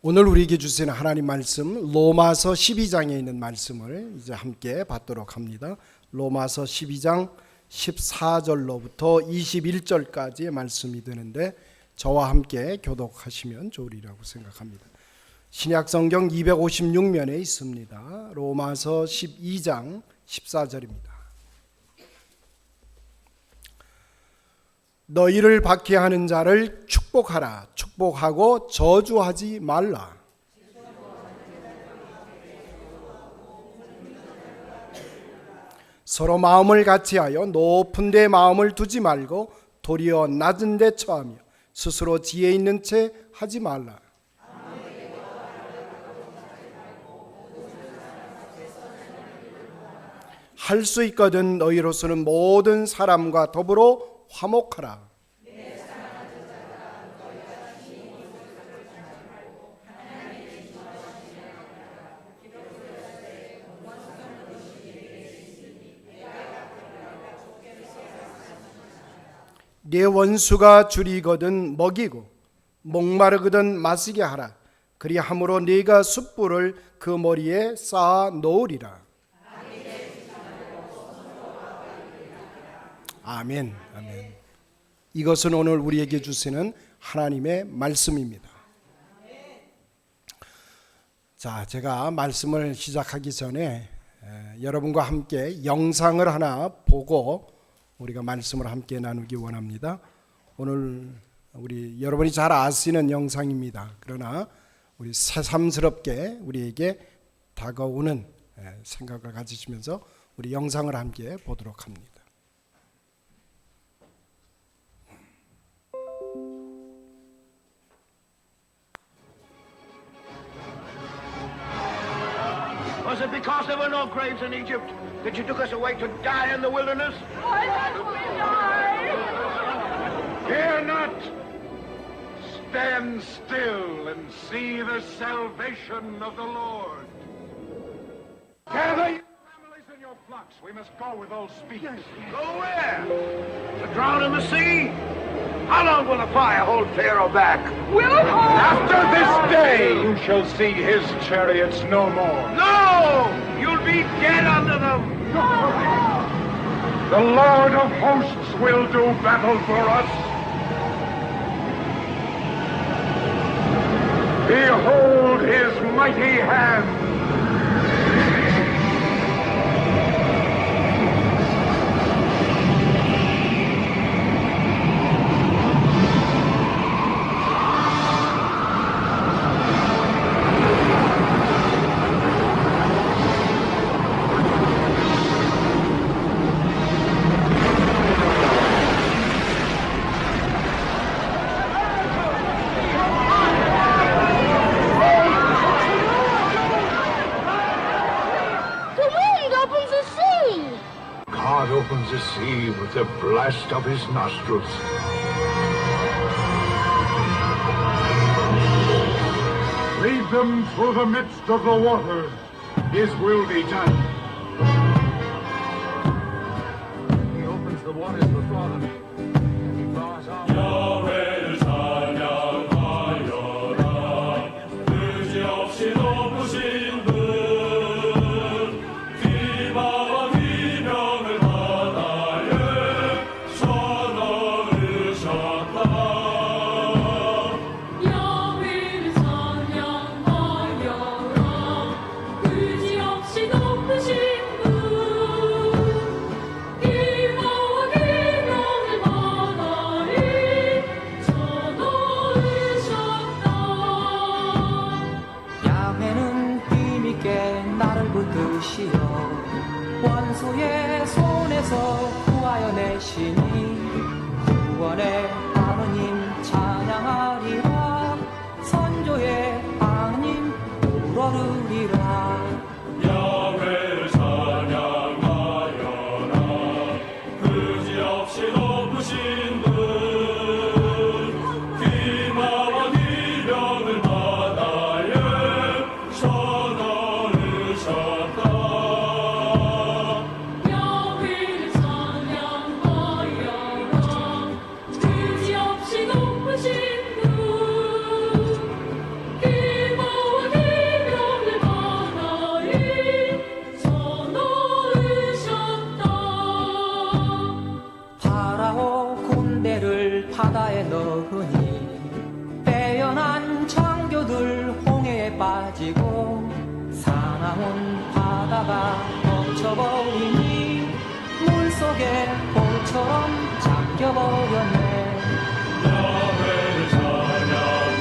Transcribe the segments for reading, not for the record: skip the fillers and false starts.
오늘 우리에게 주시는 하나님 말씀 로마서 12장에 있는 말씀을 이제 함께 받도록 합니다. 로마서 12장 14절로부터 21절까지의 말씀이 되는데 저와 함께 교독하시면 좋으리라고 생각합니다. 신약성경 256면에 있습니다. 로마서 12장 14절입니다. 너희를 박해하는 자를 축복하라. 축복하고 저주하지 말라. 서로 마음을 같이하여 높은 데 마음을 두지 말고 도리어 낮은 데 처하며 스스로 지혜 있는 채 하지 말라. 할 수 있거든 너희로서는 모든 사람과 더불어 화목하라. 네 원수가 줄이거든 먹이고 목마르거든 마시게 하라. 그리함으로 네가 숯불을 그 머리에 쌓아 놓으리라. 아멘. 아멘. 이것은 오늘 우리에게 주시는 하나님의 말씀입니다. 자, 제가 말씀을 시작하기 전에 여러분과 함께 영상을 하나 보고 우리가 말씀을 함께 나누기 원합니다. 오늘 우리 여러분이 잘 아시는 영상입니다. 그러나 우리 새삼스럽게 우리에게 다가오는 생각을 가지시면서 우리 영상을 함께 보도록 합니다. Was it because there were no graves in Egypt that you took us away to die in the wilderness? Why must we die? Fear not. Stand still and see the salvation of the Lord. Gather your families and your flocks. We must go with all speed. Go where? To drown in the sea? How long will the fire hold Pharaoh back? Will it hold? After this day you shall see his chariots no more. No! You'll be dead under them! The Lord of hosts will do battle for us. Behold his mighty hand. God opens the sea with the blast of his nostrils. Lead them through the midst of the waters. His will be done. He opens the waters before them. He bars our 야훼를 찬양하여라. 그지없이 높으신 분 기마와 비명을 바다에 쳐넣으셨다. 야훼를 찬양하여라. 그지없이 높으신 분 기마와 비명을 바다에 쳐넣으셨다. 야훼는 힘있게 나를 붙드시어 원수의 손에서 구하여 내시니 구원의 하느님 찬양하리라. 선조의 하느님 우러르리라. 야훼를 찬양하여라. 그지없이 높으신 분 기마와 비명을 바다에 쳐넣으셨다. 야훼를 찬양하여라. 빠지고 사나운 바다가 덮쳐버리니 물속에 볼처럼 잠겨버렸네. 야훼를 찬양하여라.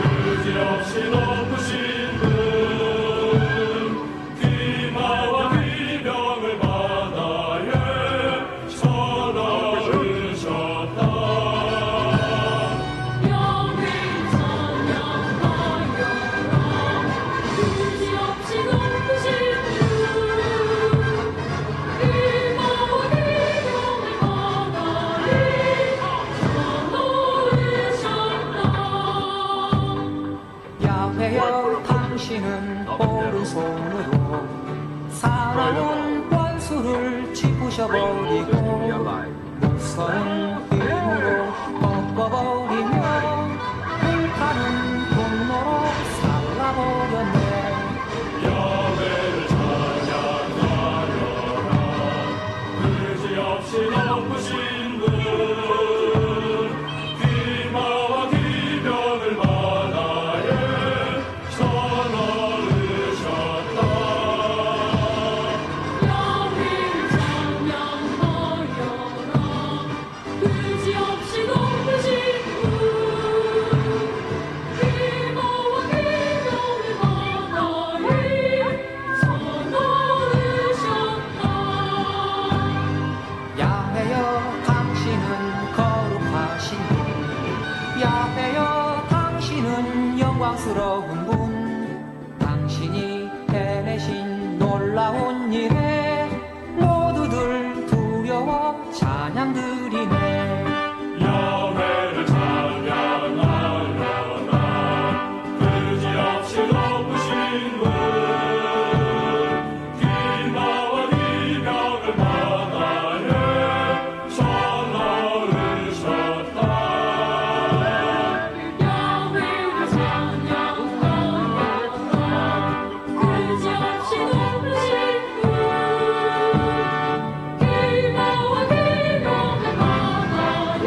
그지없이 높으신 분, 기마와 기병을 바다에 쳐넣으셨다. 야훼를 찬양하여라. 그지없이 높으신 분, 기마와 기병을 바다에 쳐넣으셨다. 야훼여 당신은 오른손으로 사나운 원수를 짚으셔버리고 무서운 힘으로 꺾어버리며 불타는 분노로 살라버렸네. 야훼를 찬양하여라. 그지없이 높으신 분, 기마와 기병을 바다에 쳐넣으셨다. 야훼를 찬양하여라. 그지없이 높으신 분, 기마와 기병을 바다에 쳐넣으셨다. 야훼여 당신은 거룩하신 분, 야훼여 당신은 영광스러운 분, 당신이 해내신 놀라운 일에 모두들 두려워 찬양 드리네. 야훼를 찬양하여라. 그지없이 높으신 분, 기마와 기병을 바다에 쳐넣으셨다. 야훼를 찬양하여라. 그지없이 높으신 분, 기마와 기병을 바다에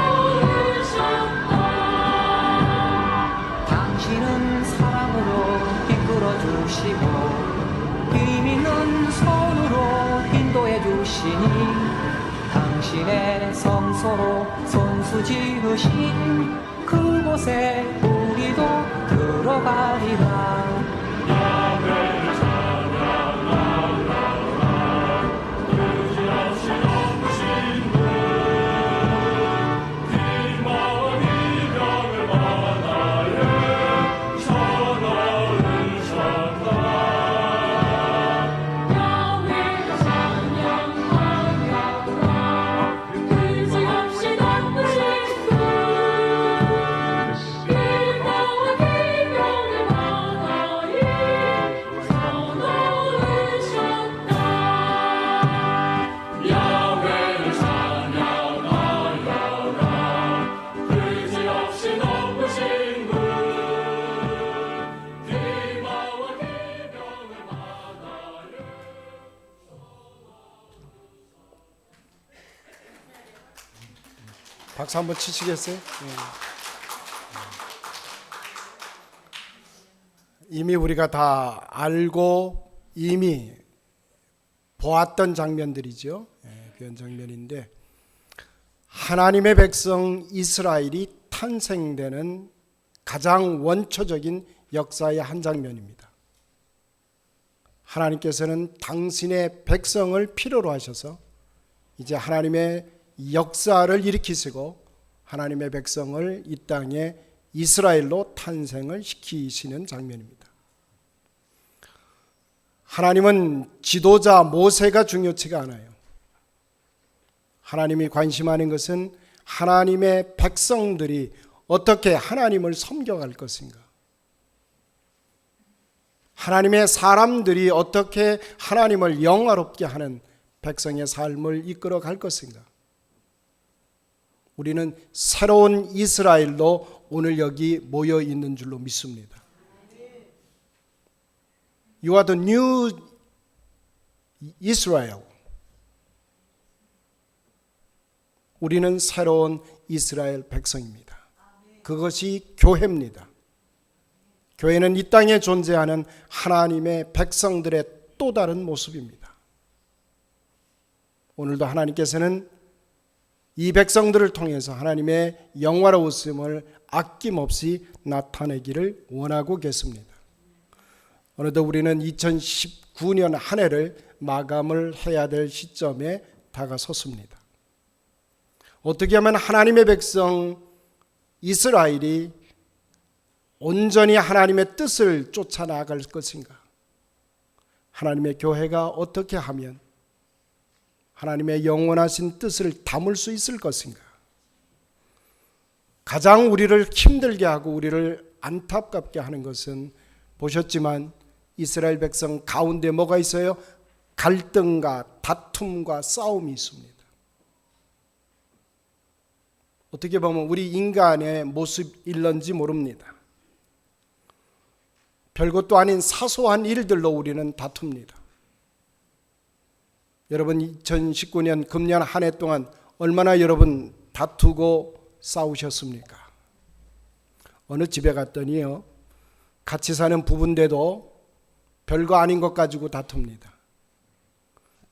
쳐넣으셨다. 당신은 사랑으로 이끌어 주시고 힘 있는 손으로 인도해 주시니 당신의 성소로 손수 지으신 그곳에 우리도 들어가리라. 야훼를 찬양하여라. 그지없이 높으신 분, 기마와 기병을 바다에 쳐넣으셨다. 야훼를 찬양하여라. 그지없이 높으신 분, 기마와 기병을 바다에 쳐넣으셨다. 야훼를 찬양하여라. 그지없이 높으신 분, 기마와 기병을 바다에 박수 한번 치시겠어요? 이미 우리가 다 알고 이미 보았던 장면들이죠. 그런 장면인데 하나님의 백성 이스라엘이 탄생되는 가장 원초적인 역사의 한 장면입니다. 하나님께서는 당신의 백성을 필요로 하셔서 이제 하나님의 역사를 일으키시고 하나님의 백성을 이 땅에 이스라엘로 탄생을 시키시는 장면입니다. 하나님은 지도자 모세가 중요치가 않아요. 하나님이 관심하는 것은 하나님의 백성들이 어떻게 하나님을 섬겨갈 것인가, 하나님의 사람들이 어떻게 하나님을 영화롭게 하는 백성의 삶을 이끌어 갈 것인가. 우리는 새로운 이스라엘로 오늘 여기 모여 있는 줄로 믿습니다. You are the new Israel. 우리는 새로운 이스라엘 백성입니다. 그것이 교회입니다. 교회는 이 땅에 존재하는 하나님의 백성들의 또 다른 모습입니다. 오늘도 하나님께서는 이 백성들을 통해서 하나님의 영화로우심을 아낌없이 나타내기를 원하고 계십니다. 어느덧 우리는 2019년 한 해를 마감을 해야 될 시점에 다가섰습니다. 어떻게 하면 하나님의 백성 이스라엘이 온전히 하나님의 뜻을 쫓아나갈 것인가? 하나님의 교회가 어떻게 하면 하나님의 영원하신 뜻을 담을 수 있을 것인가? 가장 우리를 힘들게 하고 우리를 안타깝게 하는 것은 보셨지만 이스라엘 백성 가운데 뭐가 있어요? 갈등과 다툼과 싸움이 있습니다. 어떻게 보면 우리 인간의 모습일런지 모릅니다. 별것도 아닌 사소한 일들로 우리는 다툽니다. 여러분 2019년 금년 한 해 동안 얼마나 여러분 다투고 싸우셨습니까? 어느 집에 갔더니요, 같이 사는 부부인데도 별거 아닌 것 가지고 다툽니다.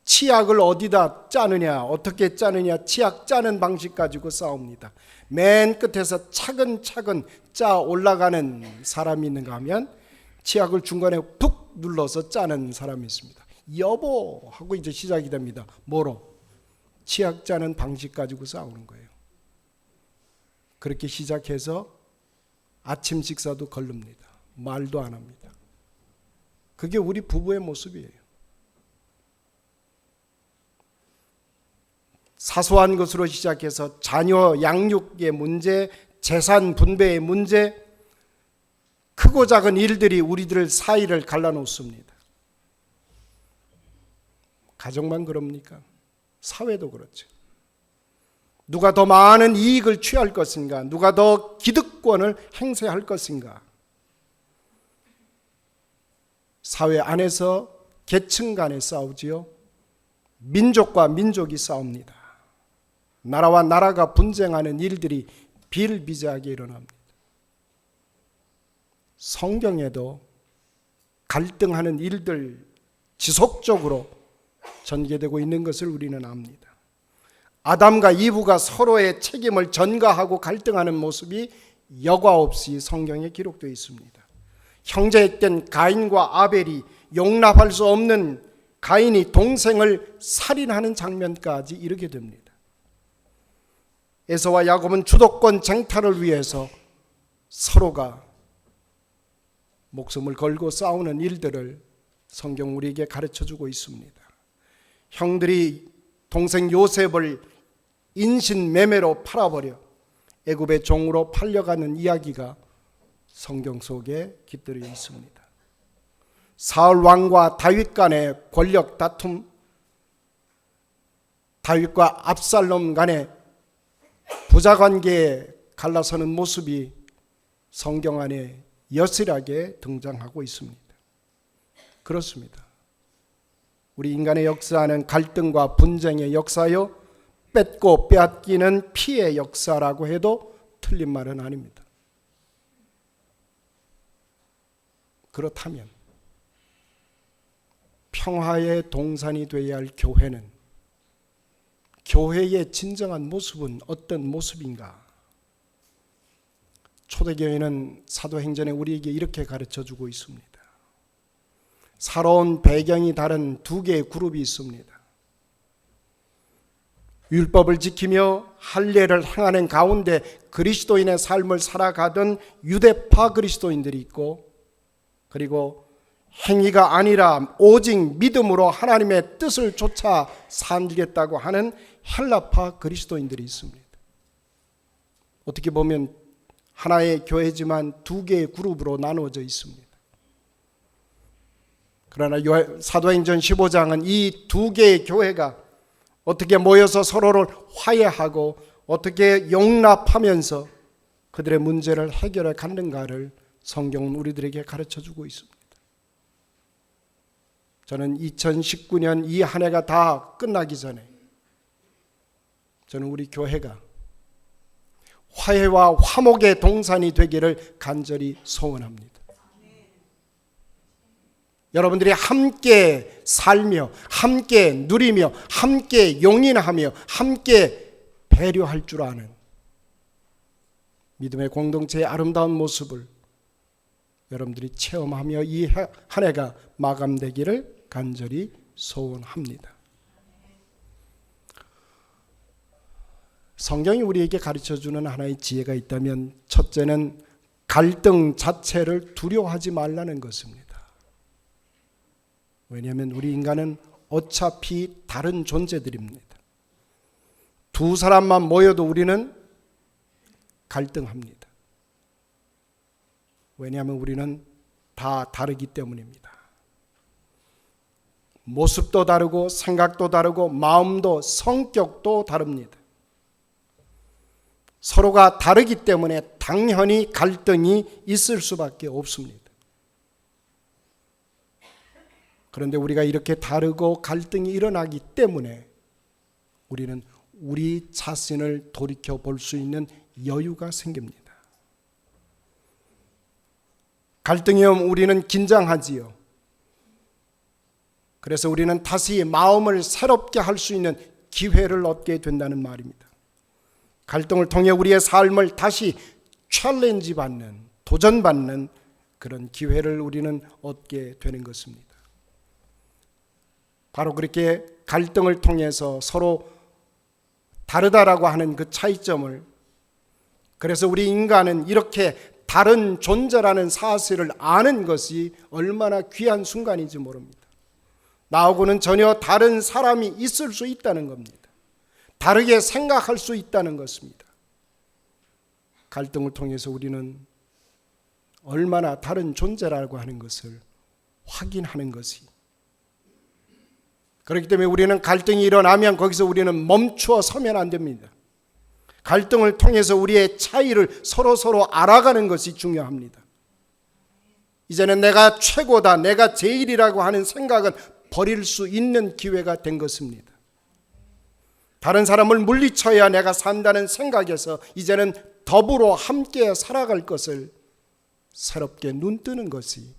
치약을 어디다 짜느냐, 어떻게 짜느냐, 치약 짜는 방식 가지고 싸웁니다. 맨 끝에서 차근차근 짜 올라가는 사람이 있는가 하면 치약을 중간에 푹 눌러서 짜는 사람이 있습니다. 여보 하고 이제 시작이 됩니다. 뭐로? 치약 짜는 방식 가지고 싸우는 거예요. 그렇게 시작해서 아침 식사도 걸릅니다. 말도 안 합니다. 그게 우리 부부의 모습이에요. 사소한 것으로 시작해서 자녀 양육의 문제, 재산 분배의 문제, 크고 작은 일들이 우리들 사이를 갈라놓습니다. 가정만 그럽니까? 사회도 그렇죠. 누가 더 많은 이익을 취할 것인가? 누가 더 기득권을 행사할 것인가? 사회 안에서 계층 간에 싸우지요. 민족과 민족이 싸웁니다. 나라와 나라가 분쟁하는 일들이 비일비재하게 일어납니다. 성경에도 갈등하는 일들 지속적으로 전개되고 있는 것을 우리는 압니다. 아담과 이브가 서로의 책임을 전가하고 갈등하는 모습이 여과 없이 성경에 기록되어 있습니다. 형제된 가인과 아벨이 용납할 수 없는 가인이 동생을 살인하는 장면까지 이르게 됩니다. 에서와 야곱은 주도권 쟁탈을 위해서 서로가 목숨을 걸고 싸우는 일들을 성경 우리에게 가르쳐주고 있습니다. 형들이 동생 요셉을 인신매매로 팔아버려 애굽의 종으로 팔려가는 이야기가 성경 속에 깃들여 있습니다. 사울 왕과 다윗 간의 권력 다툼, 다윗과 압살롬 간의 부자관계에 갈라서는 모습이 성경 안에 여실하게 등장하고 있습니다. 그렇습니다. 우리 인간의 역사는 갈등과 분쟁의 역사요, 뺏고 빼앗기는 피의 역사라고 해도 틀린 말은 아닙니다. 그렇다면 평화의 동산이 되어야 할 교회는, 교회의 진정한 모습은 어떤 모습인가? 초대교회는 사도행전에 우리에게 이렇게 가르쳐주고 있습니다. 살아온 배경이 다른 두 개의 그룹이 있습니다. 율법을 지키며 할례를 행하는 가운데 그리스도인의 삶을 살아가던 유대파 그리스도인들이 있고, 그리고 행위가 아니라 오직 믿음으로 하나님의 뜻을 쫓아 살겠다고 하는 헬라파 그리스도인들이 있습니다. 어떻게 보면 하나의 교회지만 두 개의 그룹으로 나누어져 있습니다. 그러나 사도행전 15장은 이 두 개의 교회가 어떻게 모여서 서로를 화해하고 어떻게 용납하면서 그들의 문제를 해결해 갔는가를 성경은 우리들에게 가르쳐주고 있습니다. 저는 2019년 이 한 해가 다 끝나기 전에 저는 우리 교회가 화해와 화목의 동산이 되기를 간절히 소원합니다. 여러분들이 함께 살며 함께 누리며 함께 용인하며 함께 배려할 줄 아는 믿음의 공동체의 아름다운 모습을 여러분들이 체험하며 이 한 해가 마감되기를 간절히 소원합니다. 성경이 우리에게 가르쳐주는 하나의 지혜가 있다면 첫째는 갈등 자체를 두려워하지 말라는 것입니다. 왜냐하면 우리 인간은 어차피 다른 존재들입니다. 두 사람만 모여도 우리는 갈등합니다. 왜냐하면 우리는 다 다르기 때문입니다. 모습도 다르고 생각도 다르고 마음도 성격도 다릅니다. 서로가 다르기 때문에 당연히 갈등이 있을 수밖에 없습니다. 그런데 우리가 이렇게 다르고 갈등이 일어나기 때문에 우리는 우리 자신을 돌이켜 볼 수 있는 여유가 생깁니다. 갈등이 오면 우리는 긴장하지요. 그래서 우리는 다시 마음을 새롭게 할 수 있는 기회를 얻게 된다는 말입니다. 갈등을 통해 우리의 삶을 다시 챌린지 받는, 도전받는 그런 기회를 우리는 얻게 되는 것입니다. 바로 그렇게 갈등을 통해서 서로 다르다라고 하는 그 차이점을, 그래서 우리 인간은 이렇게 다른 존재라는 사실을 아는 것이 얼마나 귀한 순간인지 모릅니다. 나하고는 전혀 다른 사람이 있을 수 있다는 겁니다. 다르게 생각할 수 있다는 것입니다. 갈등을 통해서 우리는 얼마나 다른 존재라고 하는 것을 확인하는 것이, 그렇기 때문에 우리는 갈등이 일어나면 거기서 우리는 멈추어 서면 안 됩니다. 갈등을 통해서 우리의 차이를 서로 알아가는 것이 중요합니다. 이제는 내가 최고다, 내가 제일이라고 하는 생각은 버릴 수 있는 기회가 된 것입니다. 다른 사람을 물리쳐야 내가 산다는 생각에서 이제는 더불어 함께 살아갈 것을 새롭게 눈뜨는 것이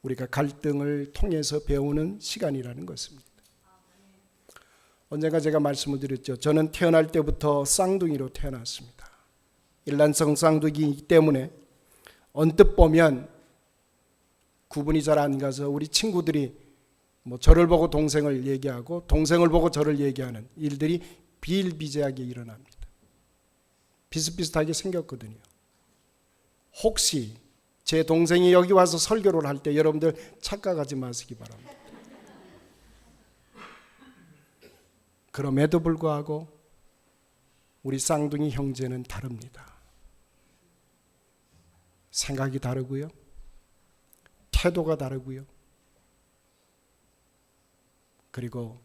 우리가 갈등을 통해서 배우는 시간이라는 것입니다. 언젠가 제가 말씀을 드렸죠. 저는 태어날 때부터 쌍둥이로 태어났습니다. 일란성 쌍둥이이기 때문에 언뜻 보면 구분이 잘 안 가서 우리 친구들이 저를 보고 동생을 얘기하고 동생을 보고 저를 얘기하는 일들이 비일비재하게 일어납니다. 비슷비슷하게 생겼거든요. 혹시 제 동생이 여기 와서 설교를 할 때 여러분들 착각하지 마시기 바랍니다. 그럼에도 불구하고 우리 쌍둥이 형제는 다릅니다. 생각이 다르고요, 태도가 다르고요, 그리고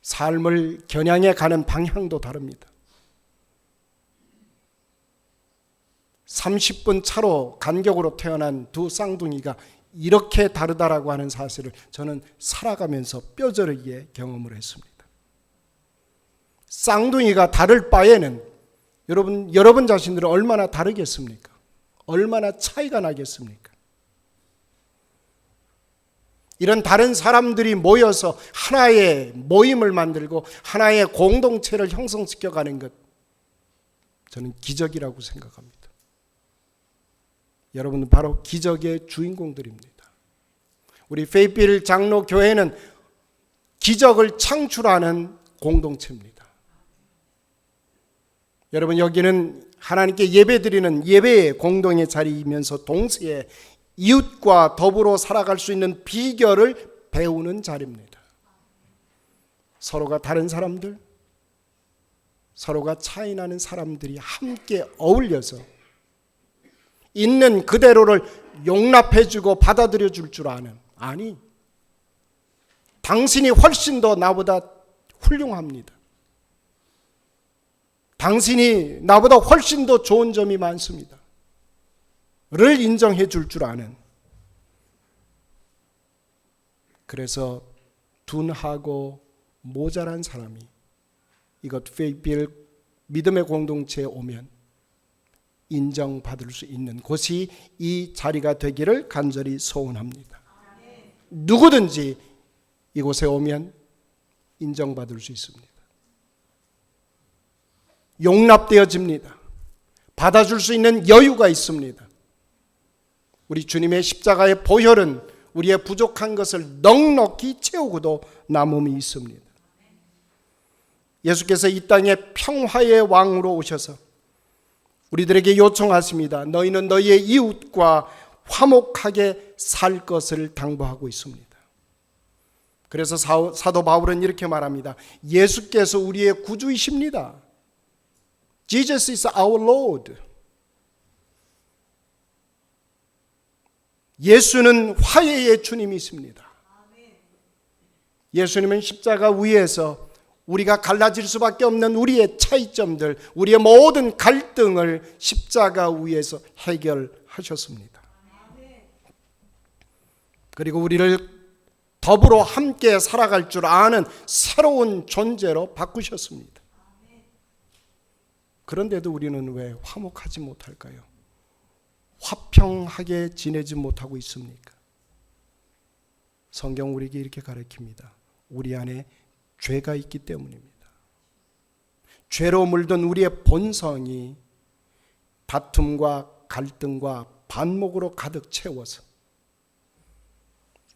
삶을 겨냥해 가는 방향도 다릅니다. 30분 차로 간격으로 태어난 두 쌍둥이가 이렇게 다르다라고 하는 사실을 저는 살아가면서 뼈저리게 경험을 했습니다. 쌍둥이가 다를 바에는 여러분 자신들은 얼마나 다르겠습니까? 얼마나 차이가 나겠습니까? 이런 다른 사람들이 모여서 하나의 모임을 만들고 하나의 공동체를 형성시켜가는 것, 저는 기적이라고 생각합니다. 여러분은 바로 기적의 주인공들입니다. 우리 페이필 장로교회는 기적을 창출하는 공동체입니다. 여러분, 여기는 하나님께 예배드리는 예배의 공동의 자리이면서 동시에 이웃과 더불어 살아갈 수 있는 비결을 배우는 자리입니다. 서로가 다른 사람들, 서로가 차이나는 사람들이 함께 어울려서 있는 그대로를 용납해주고 받아들여줄 줄 아는, 아니, 당신이 훨씬 더 나보다 훌륭합니다. 당신이 나보다 훨씬 더 좋은 점이 많습니다. 를 인정해 줄 줄 아는, 그래서 둔하고 모자란 사람이 이것 페이필 믿음의 공동체에 오면 인정받을 수 있는 곳이 이 자리가 되기를 간절히 소원합니다. 누구든지 이곳에 오면 인정받을 수 있습니다. 용납되어집니다. 받아줄 수 있는 여유가 있습니다. 우리 주님의 십자가의 보혈은 우리의 부족한 것을 넉넉히 채우고도 남음이 있습니다. 예수께서 이 땅에 평화의 왕으로 오셔서 우리들에게 요청하십니다. 너희는 너희의 이웃과 화목하게 살 것을 당부하고 있습니다. 그래서 사도 바울은 이렇게 말합니다. 예수께서 우리의 구주이십니다. Jesus is our Lord. 예수는 화해의 주님이십니다. 예수님은 십자가 위에서 우리가 갈라질 수밖에 없는 우리의 차이점들, 우리의 모든 갈등을 십자가 위에서 해결하셨습니다. 그리고 우리를 더불어 함께 살아갈 줄 아는 새로운 존재로 바꾸셨습니다. 그런데도 우리는 왜 화목하지 못할까요? 화평하게 지내지 못하고 있습니까? 성경 우리에게 이렇게 가르칩니다. 우리 안에 죄가 있기 때문입니다. 죄로 물든 우리의 본성이 다툼과 갈등과 반목으로 가득 채워서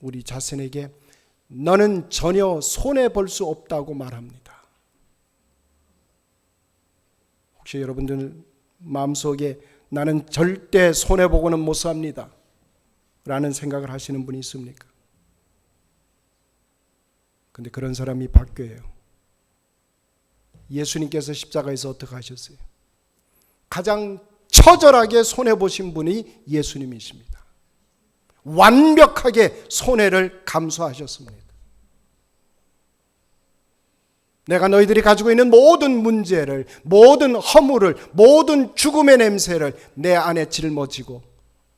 우리 자신에게 너는 전혀 손해볼 수 없다고 말합니다. 혹시 여러분들 마음속에 나는 절대 손해보고는 못 삽니다 라는 생각을 하시는 분이 있습니까? 근데 그런 사람이 바뀌어요. 예수님께서 십자가에서 어떻게 하셨어요? 가장 처절하게 손해보신 분이 예수님이십니다. 완벽하게 손해를 감수하셨습니다. 내가 너희들이 가지고 있는 모든 문제를, 모든 허물을, 모든 죽음의 냄새를 내 안에 짊어지고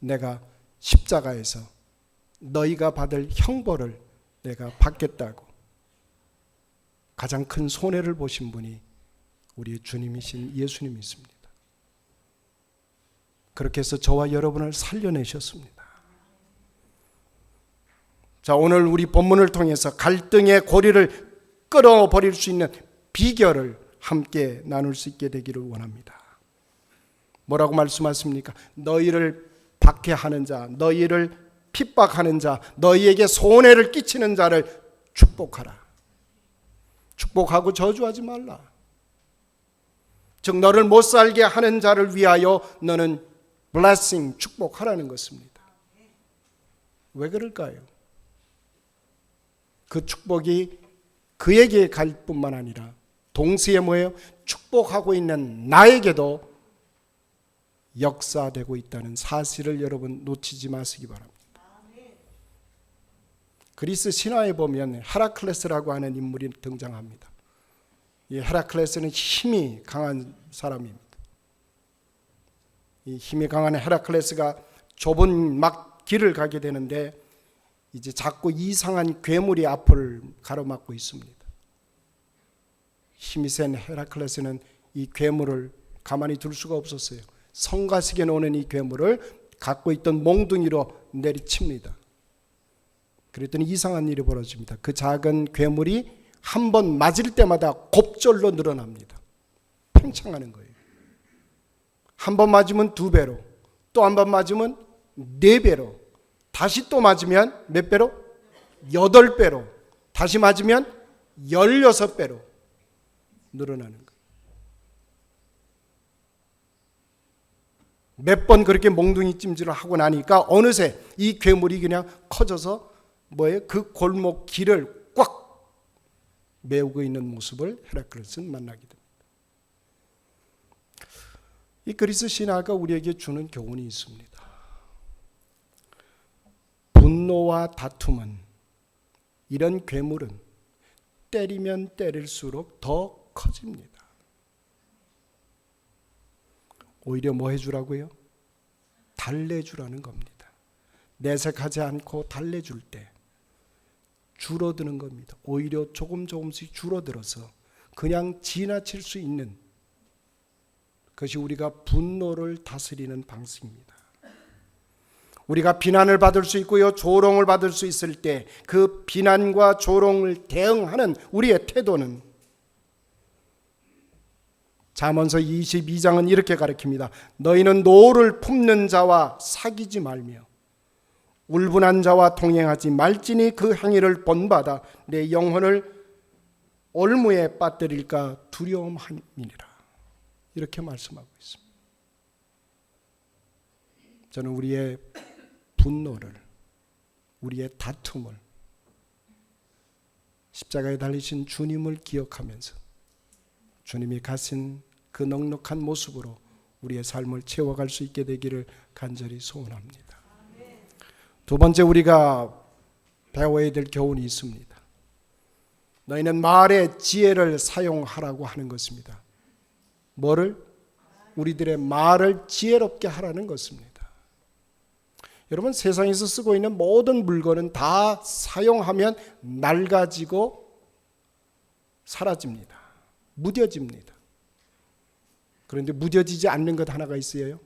내가 십자가에서 너희가 받을 형벌을 내가 받겠다고 가장 큰 손해를 보신 분이 우리의 주님이신 예수님이십니다. 그렇게 해서 저와 여러분을 살려내셨습니다. 자, 오늘 우리 본문을 통해서 갈등의 고리를 끌어버릴 수 있는 비결을 함께 나눌 수 있게 되기를 원합니다. 뭐라고 말씀하십니까? 너희를 박해하는 자, 너희를 핍박하는 자, 너희에게 손해를 끼치는 자를 축복하라. 축복하고 저주하지 말라. 즉 너를 못 살게 하는 자를 위하여 너는 blessing, 축복하라는 것입니다. 왜 그럴까요? 그 축복이 그에게 갈 뿐만 아니라 동시에 뭐예요? 축복하고 있는 나에게도 역사되고 있다는 사실을 여러분 놓치지 마시기 바랍니다. 그리스 신화에 보면 헤라클레스라고 하는 인물이 등장합니다. 이 헤라클레스는 힘이 강한 사람입니다. 이 힘이 강한 헤라클레스가 좁은 막 길을 가게 되는데 이제 자꾸 이상한 괴물이 앞을 가로막고 있습니다. 힘이 센 헤라클레스는 이 괴물을 가만히 둘 수가 없었어요. 성가시게 노는 이 괴물을 갖고 있던 몽둥이로 내리칩니다. 그랬더니 이상한 일이 벌어집니다. 그 작은 괴물이 한 번 맞을 때마다 곱절로 늘어납니다. 팽창하는 거예요. 한 번 맞으면 2배로, 또 한 번 맞으면 4배로, 다시 또 맞으면 몇 배로? 8배로, 다시 맞으면 16배로 늘어나는 거예요. 몇 번 그렇게 몽둥이 찜질을 하고 나니까 어느새 이 괴물이 그냥 커져서 뭐예요? 그 골목 길을 꽉 메우고 있는 모습을 헤라클레스는 만나게 됩니다. 이 그리스 신화가 우리에게 주는 교훈이 있습니다. 분노와 다툼은, 이런 괴물은 때리면 때릴수록 더 커집니다. 오히려 뭐 해주라고요? 달래주라는 겁니다. 내색하지 않고 달래줄 때 줄어드는 겁니다. 오히려 조금씩 줄어들어서 그냥 지나칠 수 있는 그것이 우리가 분노를 다스리는 방식입니다. 우리가 비난을 받을 수 있고요, 조롱을 받을 수 있을 때 그 비난과 조롱을 대응하는 우리의 태도는 잠언서 22장은 이렇게 가르칩니다. 너희는 노를 품는 자와 사귀지 말며 울분한 자와 동행하지 말지니 그 행위를 본받아 내 영혼을 올무에 빠뜨릴까 두려움함이니라. 이렇게 말씀하고 있습니다. 저는 우리의 분노를, 우리의 다툼을 십자가에 달리신 주님을 기억하면서 주님이 가신 그 넉넉한 모습으로 우리의 삶을 채워갈 수 있게 되기를 간절히 소원합니다. 두 번째, 우리가 배워야 될 교훈이 있습니다. 너희는 말의 지혜를 사용하라고 하는 것입니다. 뭐를? 우리들의 말을 지혜롭게 하라는 것입니다. 여러분, 세상에서 쓰고 있는 모든 물건은 다 사용하면 낡아지고 사라집니다. 무뎌집니다. 그런데 무뎌지지 않는 것 하나가 있어요.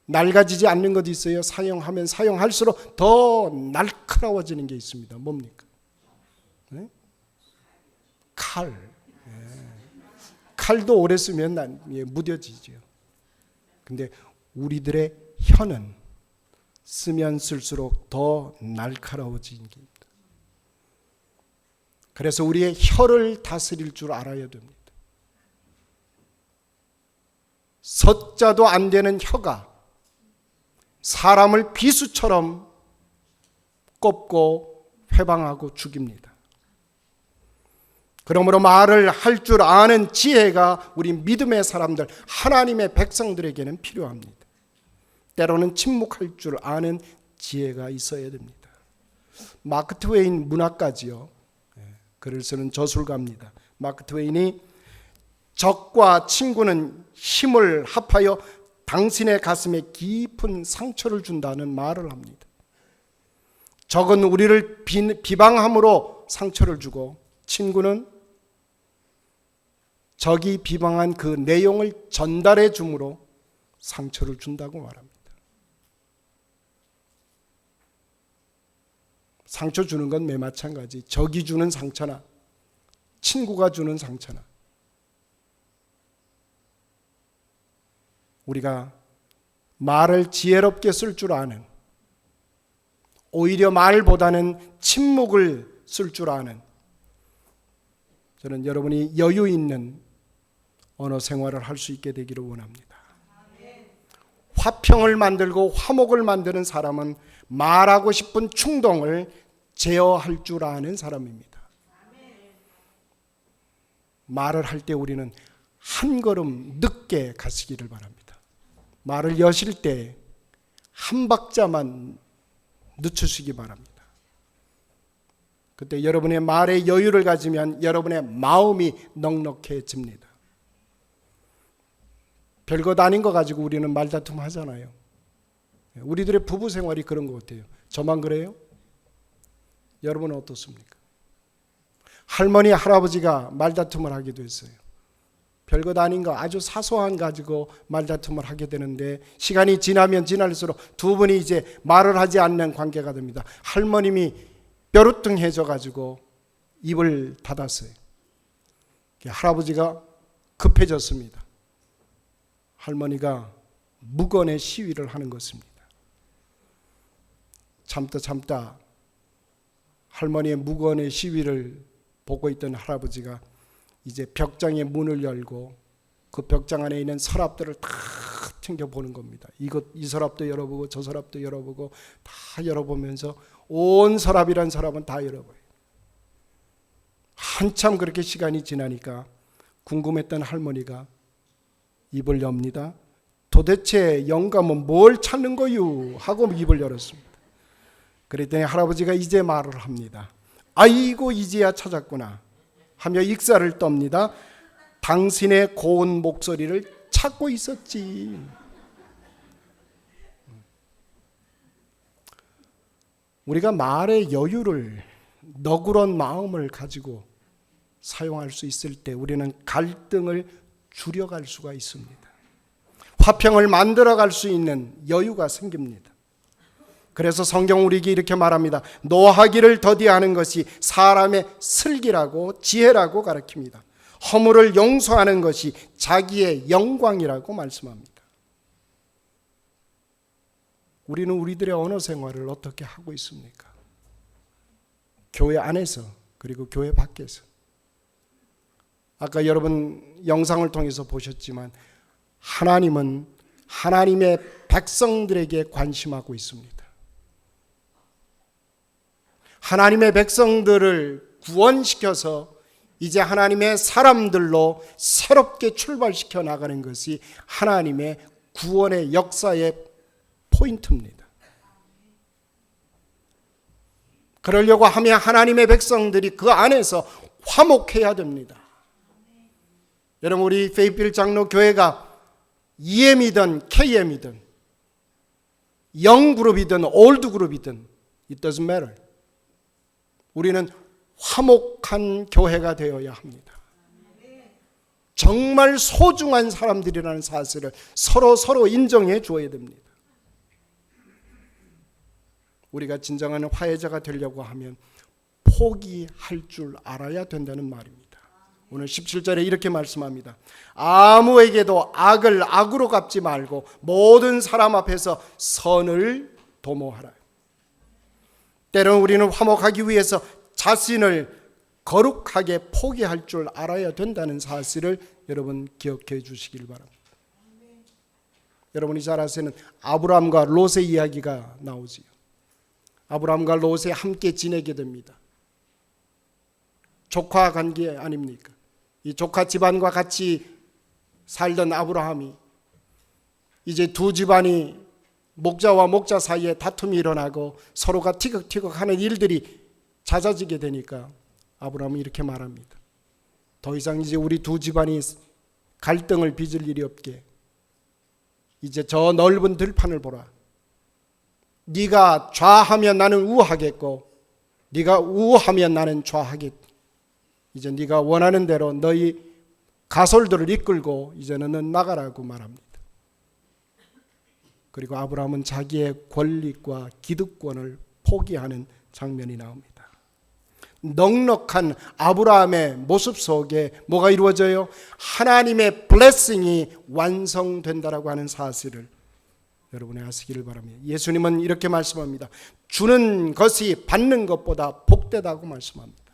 낡아지지 않는 것이 있어요. 사용하면 사용할수록 더 날카로워지는 게 있습니다. 뭡니까? 네? 칼. 네. 칼도 오래 쓰면 무뎌지죠. 근데 우리들의 혀는 쓰면 쓸수록 더 날카로워지는 게 있다. 그래서 우리의 혀를 다스릴 줄 알아야 됩니다. 섰자도 안 되는 혀가 사람을 비수처럼 꼽고 회방하고 죽입니다. 그러므로 말을 할 줄 아는 지혜가 우리 믿음의 사람들, 하나님의 백성들에게는 필요합니다. 때로는 침묵할 줄 아는 지혜가 있어야 됩니다. 마크 트웨인 문학가지요. 글을 쓰는 저술가입니다. 마크 트웨인이 적과 친구는 힘을 합하여 당신의 가슴에 깊은 상처를 준다는 말을 합니다. 적은 우리를 비방함으로 상처를 주고 친구는 적이 비방한 그 내용을 전달해 줌으로 상처를 준다고 말합니다. 상처 주는 건 매 마찬가지. 적이 주는 상처나 친구가 주는 상처나 우리가 말을 지혜롭게 쓸 줄 아는, 오히려 말보다는 침묵을 쓸 줄 아는, 저는 여러분이 여유 있는 언어 생활을 할 수 있게 되기를 원합니다. 화평을 만들고 화목을 만드는 사람은 말하고 싶은 충동을 제어할 줄 아는 사람입니다. 말을 할 때 우리는 한 걸음 늦게 가시기를 바랍니다. 말을 여실 때 한 박자만 늦추시기 바랍니다. 그때 여러분의 말에 여유를 가지면 여러분의 마음이 넉넉해집니다. 별것 아닌 거 가지고 우리는 말다툼 하잖아요. 우리들의 부부 생활이 그런 것 같아요. 저만 그래요? 여러분은 어떻습니까? 할머니, 할아버지가 말다툼을 하기도 했어요. 별것 아닌 거 아주 사소한 가지고 말다툼을 하게 되는데 시간이 지나면 지날수록 두 분이 이제 말을 하지 않는 관계가 됩니다. 할머님이 뾰루뚱해져 가지고 입을 닫았어요. 할아버지가 급해졌습니다. 할머니가 무건의 시위를 하는 것입니다. 참다 할머니의 무건의 시위를 보고 있던 할아버지가 이제 벽장의 문을 열고 그 벽장 안에 있는 서랍들을 다 챙겨보는 겁니다. 이 서랍도 열어보고 저 서랍도 열어보고 다 열어보면서 온 서랍이란 서랍은 다 열어봐요. 한참 그렇게 시간이 지나니까 궁금했던 할머니가 입을 엽니다. 도대체 영감은 뭘 찾는 거유? 하고 입을 열었습니다. 그랬더니 할아버지가 이제 말을 합니다. 아이고 이제야 찾았구나 하며 익사를 떱니다. 당신의 고운 목소리를 찾고 있었지. 우리가 말의 여유를, 너그러운 마음을 가지고 사용할 수 있을 때 우리는 갈등을 줄여갈 수가 있습니다. 화평을 만들어갈 수 있는 여유가 생깁니다. 그래서 성경 우리에게 이렇게 말합니다. 노하기를 더디하는 것이 사람의 슬기라고 지혜라고 가르칩니다. 허물을 용서하는 것이 자기의 영광이라고 말씀합니다. 우리는 우리들의 언어 생활을 어떻게 하고 있습니까? 교회 안에서 그리고 교회 밖에서. 아까 여러분 영상을 통해서 보셨지만 하나님은 하나님의 백성들에게 관심하고 있습니다. 하나님의 백성들을 구원시켜서 이제 하나님의 사람들로 새롭게 출발시켜 나가는 것이 하나님의 구원의 역사의 포인트입니다. 그러려고 하면 하나님의 백성들이 그 안에서 화목해야 됩니다. 여러분 우리 페이필 장로 교회가 EM이든 KM이든 영그룹이든 올드그룹이든 it doesn't matter. 우리는 화목한 교회가 되어야 합니다. 정말 소중한 사람들이라는 사실을 서로 인정해 줘야 됩니다. 우리가 진정한 화해자가 되려고 하면 포기할 줄 알아야 된다는 말입니다. 오늘 17절에 이렇게 말씀합니다. 아무에게도 악을 악으로 갚지 말고 모든 사람 앞에서 선을 도모하라. 때로는 우리는 화목하기 위해서 자신을 거룩하게 포기할 줄 알아야 된다는 사실을 여러분 기억해 주시길 바랍니다. 여러분이 잘 아시는 아브라함과 롯의 이야기가 나오지요. 아브라함과 롯이 함께 지내게 됩니다. 조카 관계 아닙니까? 이 조카 집안과 같이 살던 아브라함이 이제 두 집안이 목자와 목자 사이에 다툼이 일어나고 서로가 티격태격 하는 일들이 잦아지게 되니까 아브라함이 이렇게 말합니다. 더 이상 이제 우리 두 집안이 갈등을 빚을 일이 없게 이제 저 넓은 들판을 보라. 네가 좌하면 나는 우하겠고 네가 우하면 나는 좌하겠다. 이제 네가 원하는 대로 너희 가솔들을 이끌고 이제는 넌 나가라고 말합니다. 그리고 아브라함은 자기의 권리과 기득권을 포기하는 장면이 나옵니다. 넉넉한 아브라함의 모습 속에 뭐가 이루어져요? 하나님의 블레싱이 완성된다라고 하는 사실을 여러분이 아시기를 바랍니다. 예수님은 이렇게 말씀합니다. 주는 것이 받는 것보다 복되다고 말씀합니다.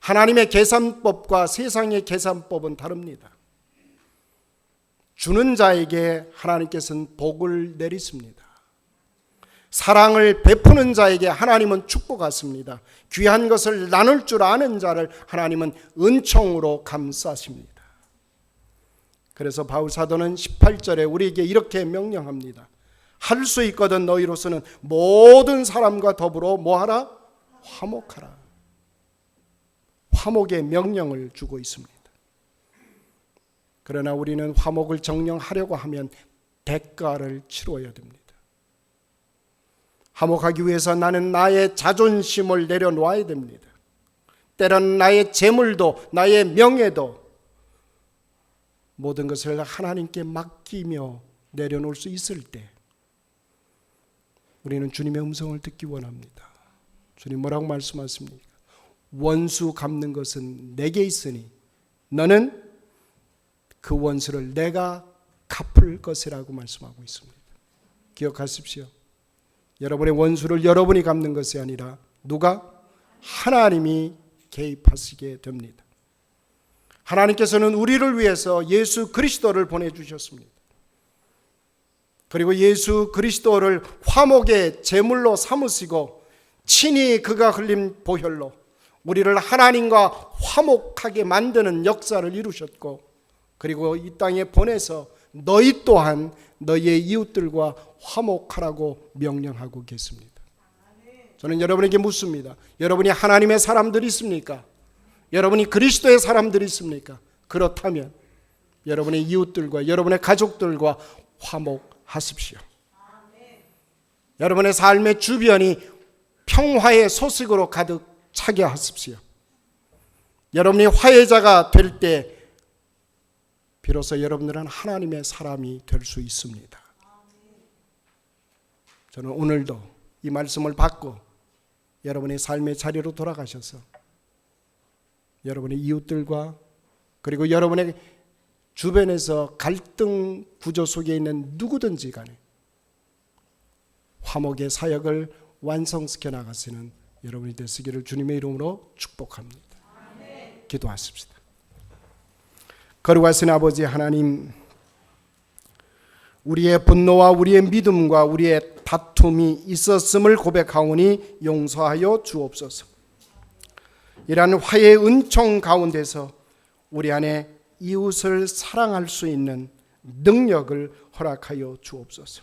하나님의 계산법과 세상의 계산법은 다릅니다. 주는 자에게 하나님께서는 복을 내리십니다. 사랑을 베푸는 자에게 하나님은 축복하십니다. 귀한 것을 나눌 줄 아는 자를 하나님은 은총으로 감싸십니다. 그래서 바울 사도는 18절에 우리에게 이렇게 명령합니다. 할 수 있거든 너희로서는 모든 사람과 더불어 뭐하라? 화목하라. 화목의 명령을 주고 있습니다. 그러나 우리는 화목을 정령하려고 하면 대가를 치러야 됩니다. 화목하기 위해서 나는 나의 자존심을 내려놓아야 됩니다. 때로는 나의 재물도 나의 명예도 모든 것을 하나님께 맡기며 내려놓을 수 있을 때 우리는 주님의 음성을 듣기 원합니다. 주님 뭐라고 말씀하십니까? 원수 갚는 것은 내게 있으니 너는 그 원수를 내가 갚을 것이라고 말씀하고 있습니다. 기억하십시오. 여러분의 원수를 여러분이 갚는 것이 아니라 누가? 하나님이 개입하시게 됩니다. 하나님께서는 우리를 위해서 예수 그리스도를 보내주셨습니다. 그리고 예수 그리스도를 화목의 제물로 삼으시고 친히 그가 흘린 보혈로 우리를 하나님과 화목하게 만드는 역사를 이루셨고 그리고 이 땅에 보내서 너희 또한 너희의 이웃들과 화목하라고 명령하고 계십니다. 저는 여러분에게 묻습니다. 여러분이 하나님의 사람들이 있습니까? 여러분이 그리스도의 사람들이 있습니까? 그렇다면 여러분의 이웃들과 여러분의 가족들과 화목하십시오. 여러분의 삶의 주변이 평화의 소식으로 가득 차게 하십시오. 여러분이 화해자가 될 때 비로소 여러분들은 하나님의 사람이 될 수 있습니다. 저는 오늘도 이 말씀을 받고 여러분의 삶의 자리로 돌아가셔서 여러분의 이웃들과 그리고 여러분의 주변에서 갈등 구조 속에 있는 누구든지 간에 화목의 사역을 완성시켜 나가시는 여러분이 되시기를 주님의 이름으로 축복합니다. 기도하십시다. 거룩하신 아버지 하나님, 우리의 분노와 우리의 믿음과 우리의 다툼이 있었음을 고백하오니 용서하여 주옵소서. 이러한 화해의 은총 가운데서 우리 안에 이웃을 사랑할 수 있는 능력을 허락하여 주옵소서.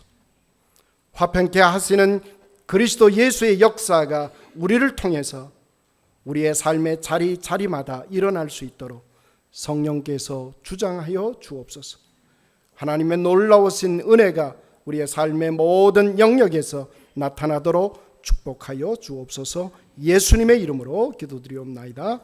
화평케 하시는 그리스도 예수의 역사가 우리를 통해서 우리의 삶의 자리마다 일어날 수 있도록 성령께서 주장하여 주옵소서. 하나님의 놀라우신 은혜가 우리의 삶의 모든 영역에서 나타나도록 축복하여 주옵소서. 예수님의 이름으로 기도드리옵나이다.